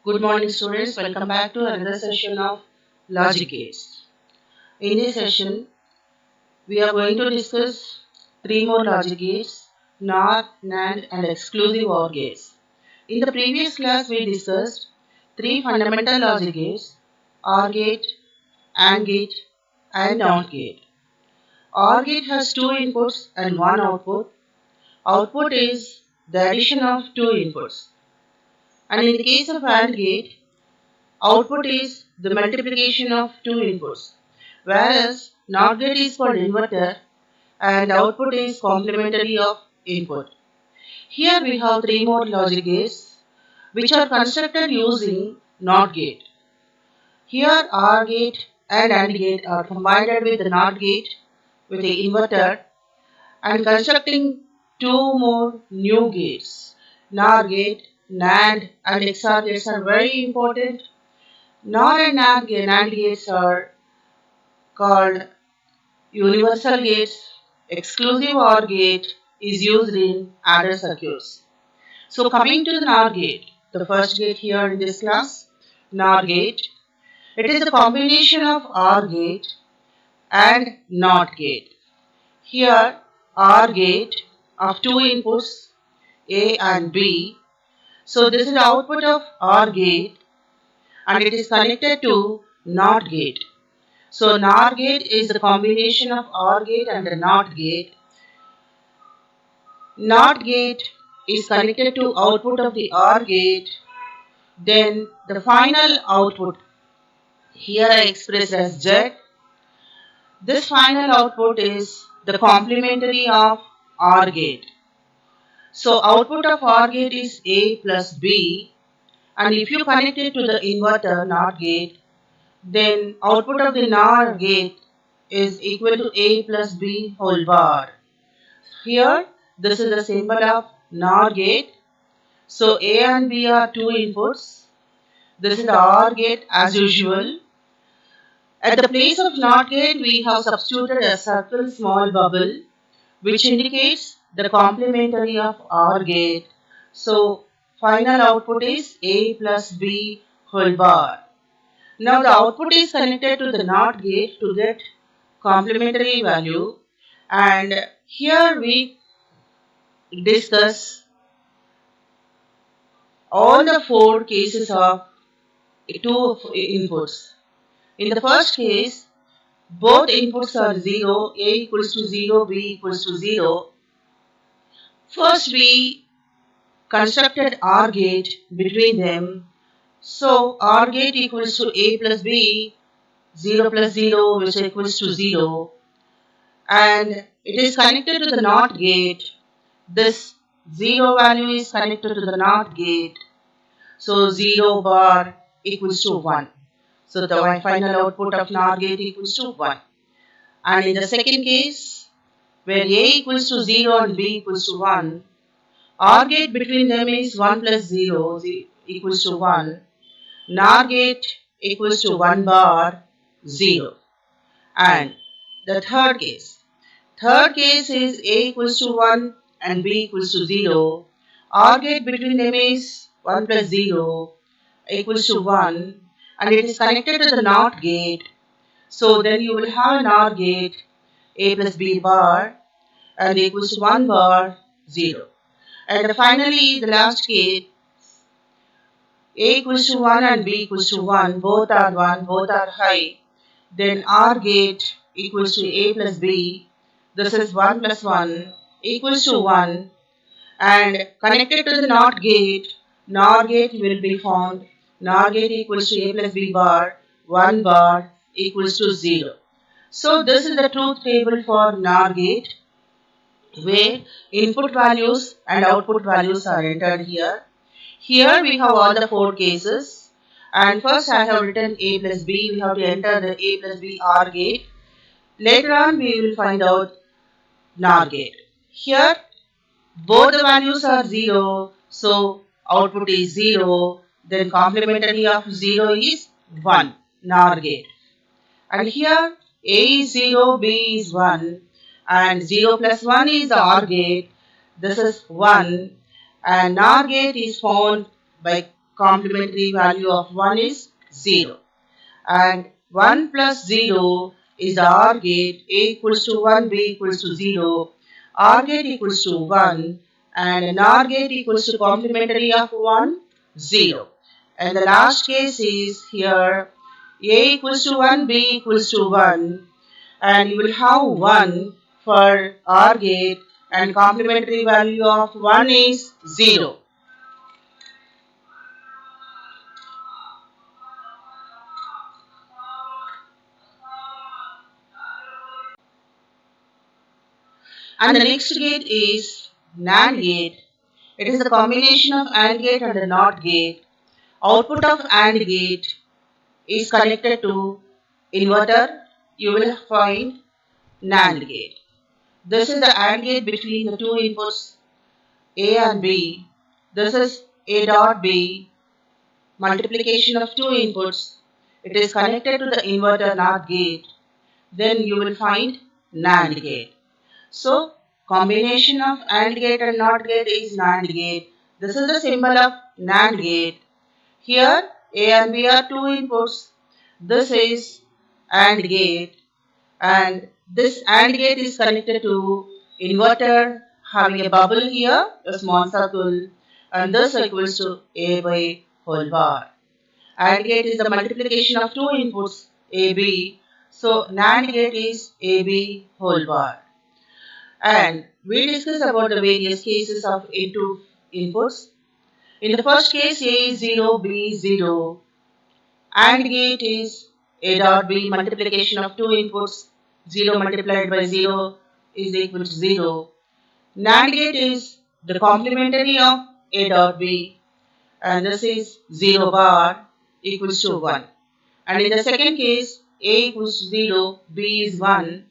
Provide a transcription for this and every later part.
Good morning, students. Welcome back to another session of Logic Gates. In this session, we are going to discuss three more logic gates: NOR, NAND, and exclusive OR gates. In the previous class, we discussed three fundamental logic gates: OR gate, AND gate, and NOT gate. OR gate has two inputs and one output. Output is the addition of two inputs. And in the case of AND gate, output is the multiplication of two inputs, whereas NOT gate is called inverter and output is complementary of input. Here we have three more logic gates which are constructed using NOT gate. Here OR gate and AND gate are combined with the NOT gate with the inverter and constructing two more new gates. NOR gate, NAND and XOR gates are very important. NOR and NAND gates are called universal gates. Exclusive OR gate is used in adder circuits. So coming to the NOR gate, the first gate here in this class, NOR gate. It is a combination of OR gate and NOT gate. Here OR gate of two inputs A and B. So this is the output of OR gate and it is connected to NOT gate. So NOR gate is the combination of OR gate and the NOT gate. NOT gate is connected to output of the OR gate. Then the final output, here I express as Z. This final output is the complementary of OR gate. So output of OR gate is A plus B, and if you connect it to the inverter NOT gate, then output of the NOR gate is equal to A plus B whole bar. Here, this is the symbol of NOR gate. So A and B are two inputs. This is the OR gate as usual. At the place of NOT gate, we have substituted a circle small bubble which indicates the complementary of OR gate. So final output is A plus B whole bar. Now the output is connected to the NOT gate to get complementary value, and here we discuss all the four cases of two inputs. In the first case, both inputs are 0, A equals to 0, B equals to 0. First we constructed OR gate between them. So OR gate equals to A plus B, 0 plus 0 which equals to 0. And it is connected to the NOT gate. This 0 value is connected to the NOT gate. So 0 bar equals to 1. So the final output of NOR gate equals to 1. And in the second case, where A equals to 0 and B equals to 1, OR gate between them is 1 plus 0 equals to 1. NOR gate equals to 1 bar 0. And the third case is A equals to 1 and B equals to 0. OR gate between them is 1 plus 0 equals to 1 and it is connected to the NOT gate. So then you will have an OR gate A plus B bar and equals to 1 bar 0. And finally the last gate, A equals to 1 and B equals to 1, both are 1, both are high. Then OR gate equals to A plus B, this is 1 plus 1 equals to 1, and connected to the NOT gate will be found. NOR gate equals to A plus B bar, 1 bar equals to 0. So this is the truth table for NOR gate, where input values and output values are entered here. Here we have all the four cases, and first I have written A plus B. We have to enter the A plus B OR gate. Later on we will find out NOR gate. Here both the values are 0, so output is 0. Then complementary of 0 is 1, NOR gate. And here A is 0, B is 1, and 0 plus 1 is the OR gate. This is 1, and NOR gate is found by complementary value of 1 is 0. And 1 plus 0 is the OR gate. A equals to 1, B equals to 0. OR gate equals to 1 and an OR gate equals to complementary of 1, 0. And the last case is here A equals to 1, B equals to 1 and you will have 1 for OR gate and complementary value of 1 is 0. And the next gate is NAND gate. It is the combination of AND gate and the NOT gate. Output of AND gate is connected to inverter. You will find NAND gate. This is the AND gate between the two inputs A and B. This is A dot B, multiplication of two inputs. It is connected to the inverter NOT gate. Then you will find NAND gate. So, combination of AND gate and NOT gate is NAND gate. This is the symbol of NAND gate. Here, A and B are two inputs. This is AND gate and this AND gate is connected to inverter having a bubble here, a small circle, and this equals to A by whole bar. AND gate is the multiplication of two inputs AB. So, NAND gate is AB whole bar. And we discuss about the various cases of into inputs. In the first case, A is 0, B is 0. AND gate is A dot B multiplication of two inputs. 0 multiplied by 0 is equal to 0. NAND gate is the complementary of A dot B and this is 0 bar equals to 1. And in the second case, A equals to 0, B is 1.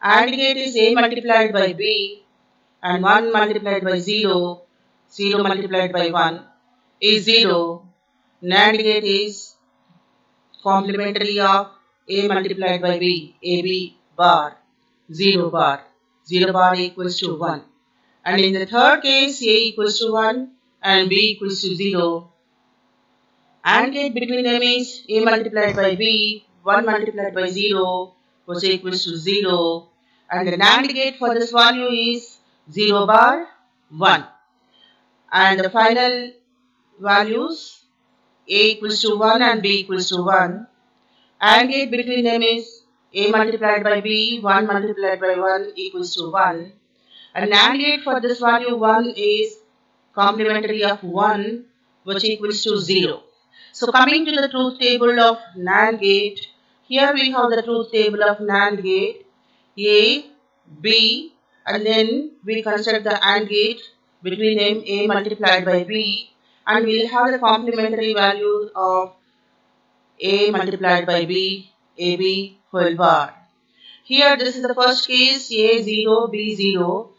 AND gate is A multiplied by B and 1 multiplied by 0, 0 multiplied by 1 is 0. NAND gate is complementary of A multiplied by B, AB bar, 0 bar. 0 bar equals to 1. And in the third case, A equals to 1 and B equals to 0. AND gate between them is A multiplied by B, 1 multiplied by 0 was equals to 0. And the NAND gate for this value is 0 bar 1. And the final values A equals to 1 and B equals to 1. AND gate between them is A multiplied by B, 1 multiplied by 1 equals to 1. And NAND gate for this value 1 is complementary of 1 which equals to 0. So coming to the truth table of NAND gate, here we have the truth table of NAND gate. A, B, and then we construct the AND gate between them A multiplied by B and we will have the complementary value of A multiplied by B, AB whole bar. Here this is the first case A 0, B 0.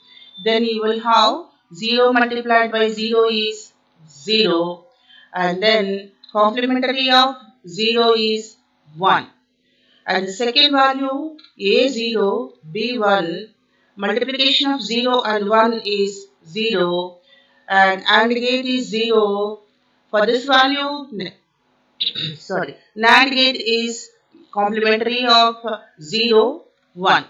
Then you will have 0 multiplied by 0 is 0 and then complementary of 0 is 1. And the second value A0, B1, multiplication of 0 and 1 is 0 and AND gate is 0. For this value, NAND gate is complementary of 0, 1.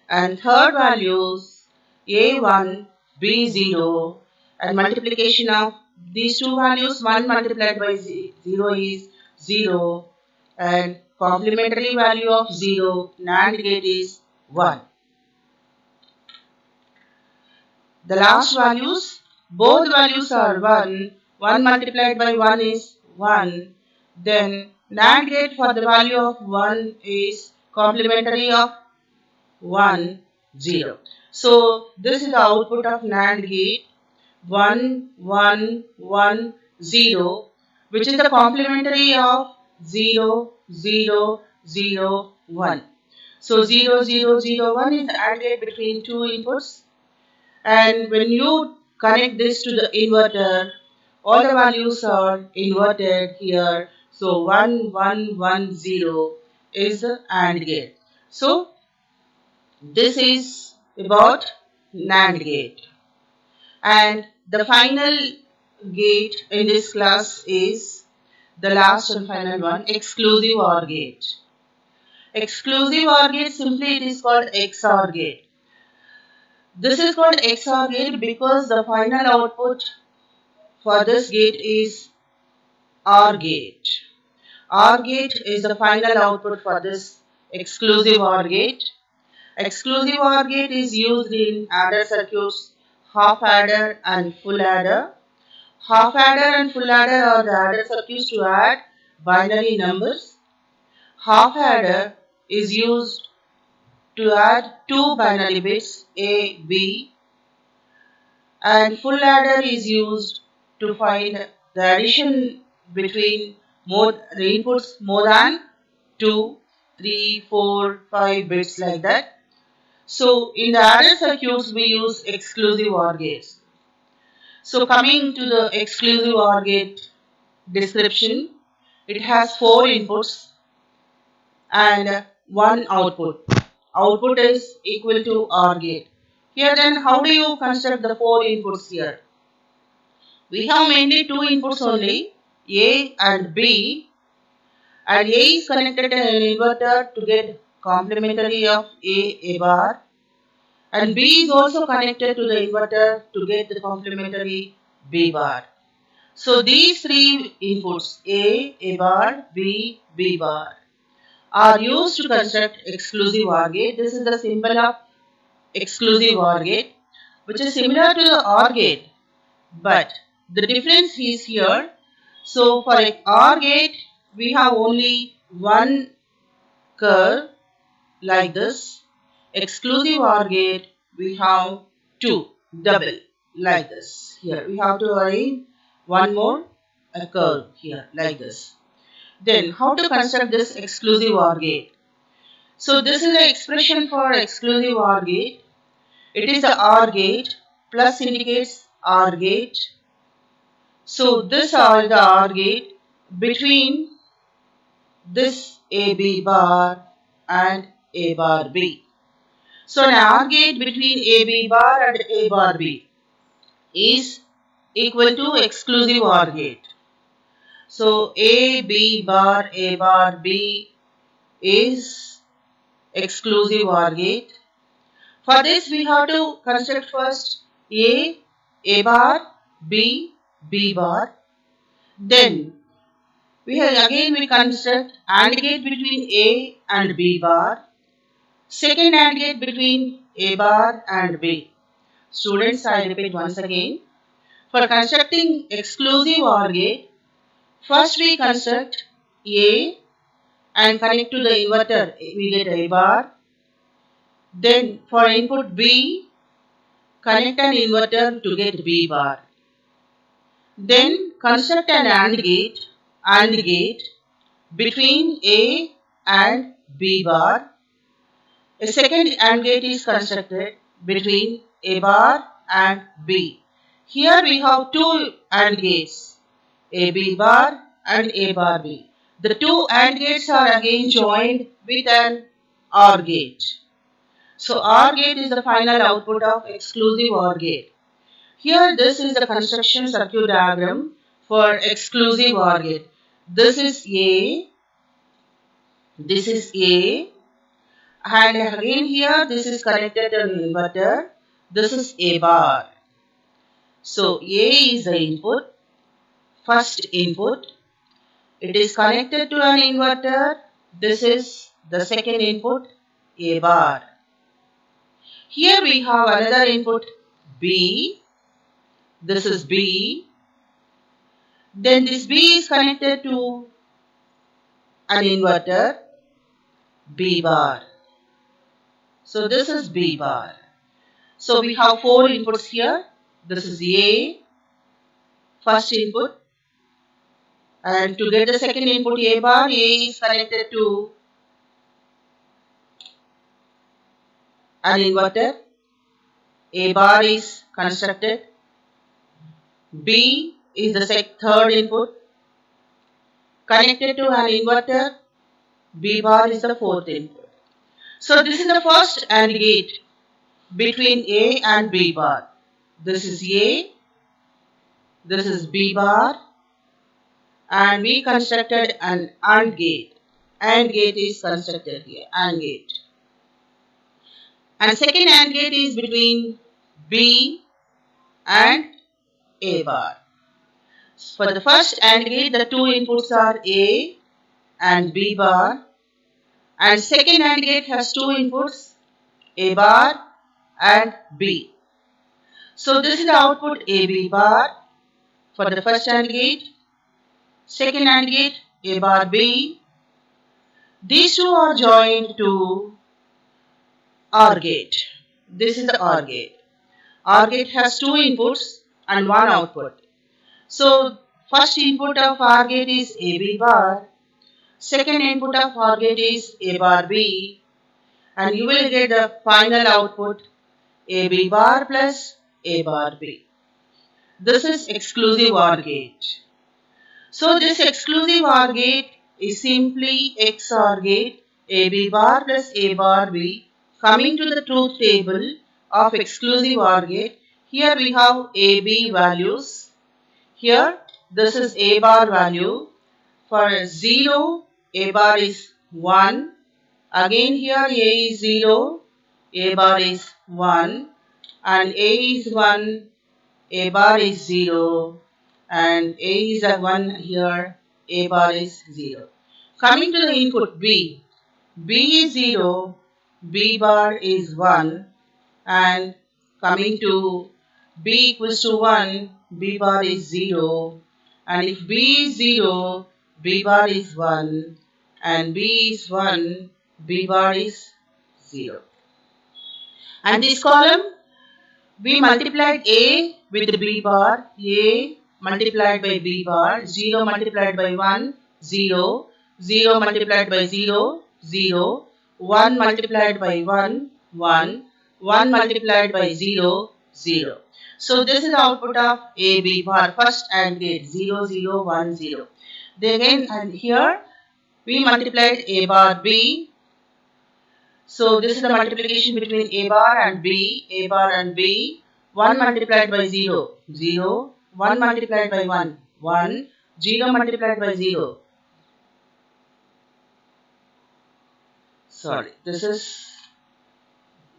And third values A1, B0 and multiplication of these two values 1 multiplied by 0 is 0 and complementary value of 0 NAND gate is 1. The last values, both values are 1. 1 multiplied by 1 is 1. Then NAND gate for the value of 1 is complementary of 1, 0. So this is the output of NAND gate 1, 1, 1, 0 which is the complementary of 0, 0, 0, 1. So 0, 0, 0, 1 is the AND gate between two inputs. And when you connect this to the inverter, all the values are inverted here. So 1, 1, 1, 0 is the AND gate. So this is about NAND gate. And the final gate in this class is the last and final one, exclusive OR gate. Exclusive OR gate, simply it is called XOR gate. This is called XOR gate because the final output for this gate is OR gate. OR gate is the final output for this exclusive OR gate. Exclusive OR gate is used in adder circuits, half adder and full adder. Half adder and full adder are the adder circuits to add binary numbers. Half adder is used to add two binary bits A, B, and full adder is used to find the addition between the inputs more than 2, 3, 4, 5 bits like that. So in the adder circuits we use exclusive OR gates. So coming to the exclusive OR gate description, it has 4 inputs and 1 output. Output is equal to OR gate. Here then how do you construct the 4 inputs here? We have mainly 2 inputs only, A and B, and A is connected to an inverter to get complementary of A bar, and B is also connected to the inverter to get the complementary B bar. So these 3 inputs A bar, B bar are used to construct exclusive OR gate. This is the symbol of exclusive OR gate, which is similar to the OR gate, but the difference is here. So for an OR gate, we have only one curve like this. Exclusive OR gate, we have 2, double like this. Here we have to arrange one more curve here like this. Then how to construct this exclusive OR gate? So this is the expression for exclusive OR gate. It is the OR gate, plus indicates OR gate. So this are the OR gate between this AB bar and A bar B. So an OR gate between AB bar and A bar B is equal to exclusive OR gate. So A bar B is exclusive OR gate. For this we have to construct first A bar, B bar. Then we construct AND gate between A and B bar. Second AND gate between A bar and B. Students, I repeat once again. For constructing exclusive OR gate, first we construct A and connect to the inverter. We get A bar. Then for input B, connect an inverter to get B bar. Then construct an AND gate between A and B bar. A second AND gate is constructed between A bar and B. Here we have 2 AND gates, AB bar and A bar B. The 2 AND gates are again joined with an OR gate. So OR gate is the final output of exclusive OR gate. Here this is the construction circuit diagram for exclusive OR gate. This is A, and again here this is connected to an inverter. This is A bar. So A is the input, first input. It is connected to an inverter. This is the second input, A bar. Here we have another input, B. This is B. Then this B is connected to an inverter, B bar. So this is B bar. So we have 4 inputs here. This is A, first input. And to get the second input A bar, A is connected to an inverter. A bar is constructed. B is the third input connected to an inverter. B bar is the fourth input. So this is the first AND gate between A and B bar. This is A. This is B bar, and we constructed an AND gate. AND gate is constructed here, AND gate. And second AND gate is between B and A bar. For the first AND gate, the two inputs are A and B bar, and second AND gate has two inputs, A bar and B. So this is the output AB bar for the first AND gate, second AND gate A bar B. These two are joined to OR gate. This is the OR gate. OR gate has two inputs and one output. So first input of OR gate is AB bar, second input of OR gate is A bar B, and you will get the final output AB bar plus A bar B. This is exclusive OR gate. So this exclusive OR gate is simply XOR gate AB bar plus A bar B. Coming to the truth table of exclusive OR gate, here we have AB values. Here this is A bar value. For 0, A bar is 1. Again here A is 0, A bar is 1. And A is 1, A bar is 0. And A is a 1 here, A bar is 0. Coming to the input B, B is 0, B bar is 1, and coming to B equals to 1, B bar is 0, and if B is 0, B bar is 1, and B is 1, B bar is 0. And this column, we multiplied A with B bar, A multiplied by B bar, 0 multiplied by 1, 0, 0 multiplied by 0, 0, 1 multiplied by 1, 1, 1 multiplied by 0, 0. So this is the output of A, B bar, first AND gate, 0, 0, 1, 0. Then again, and here we multiplied A bar B. So this is the multiplication between A bar and B, A bar and B. 1 multiplied by 0, 0, 1 multiplied by 1, 1, 0 multiplied by 0. Sorry, this is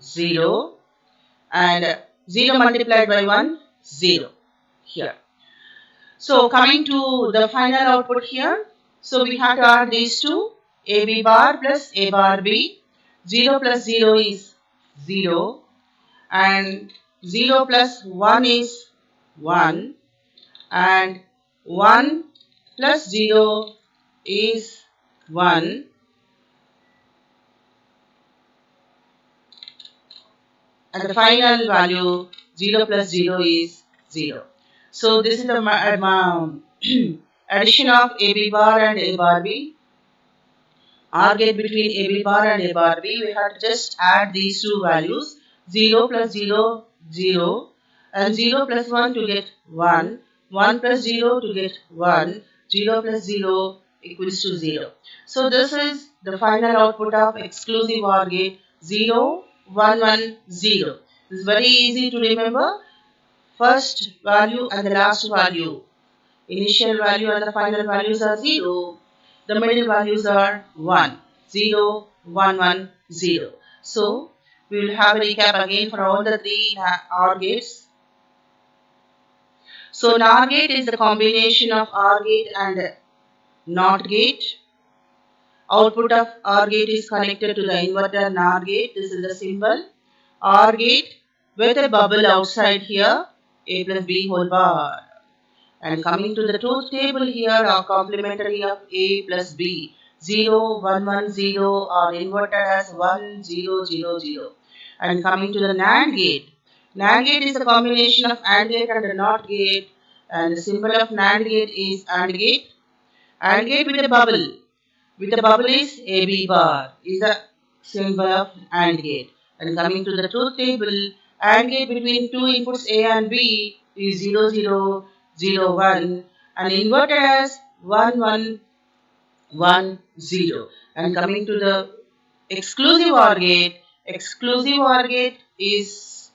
0 and 0 multiplied by 1, 0 here. So coming to the final output here, so we have to add these two, AB bar plus A bar B. 0 plus 0 is 0 and 0 plus 1 is 1 and 1 plus 0 is 1 and the final value 0 plus 0 is 0. So this is the addition of AB bar and A bar B. OR gate between AB bar and A bar B, we have to just add these two values, 0 plus 0, 0, and 0 plus 1 to get 1, 1 plus 0 to get 1, 0 plus 0 equals to 0. So this is the final output of exclusive OR gate, 0, 1, 1, 0. This is very easy to remember. First value and the last value. Initial value and the final values are 0. The middle values are 1, 0, 1, 1, 0. So, we will have a recap again for all the three OR gates. So, NOR gate is the combination of OR gate and NOT gate. Output of OR gate is connected to the inverter NOR gate. This is the symbol. OR gate with a bubble outside here, A plus B whole bar. And coming to the truth table here are complementary of A plus B. 0, 1, 1, 0 are inverted as 1, 0, 0, 0. And coming to the NAND gate. NAND gate is a combination of AND gate and a NOT gate. And the symbol of NAND gate is AND gate. AND gate with a bubble. With a bubble is AB bar. Is the symbol of AND gate. And coming to the truth table. AND gate between two inputs A and B is 0, 0, 0, 1 and inverted as 1, 1, 1, 0. And coming to the exclusive OR gate is,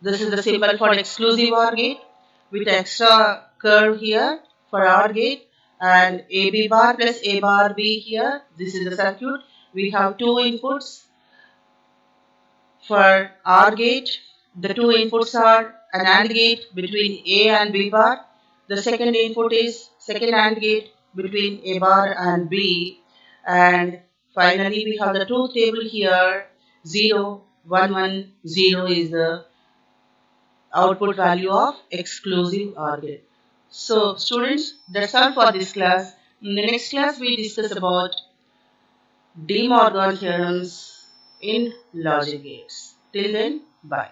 this is the symbol for exclusive OR gate, with extra curve here for OR gate, and AB bar plus A bar B here. This is the circuit. We have two inputs for OR gate. The two inputs are an AND gate between A and B bar. The second input is second AND gate between A bar and B. And finally we have the truth table here. 0, 1, 1, 0 is the output value of exclusive OR gate. So students, that's all for this class. In the next class we discuss about De Morgan theorems in logic gates. Till then, bye.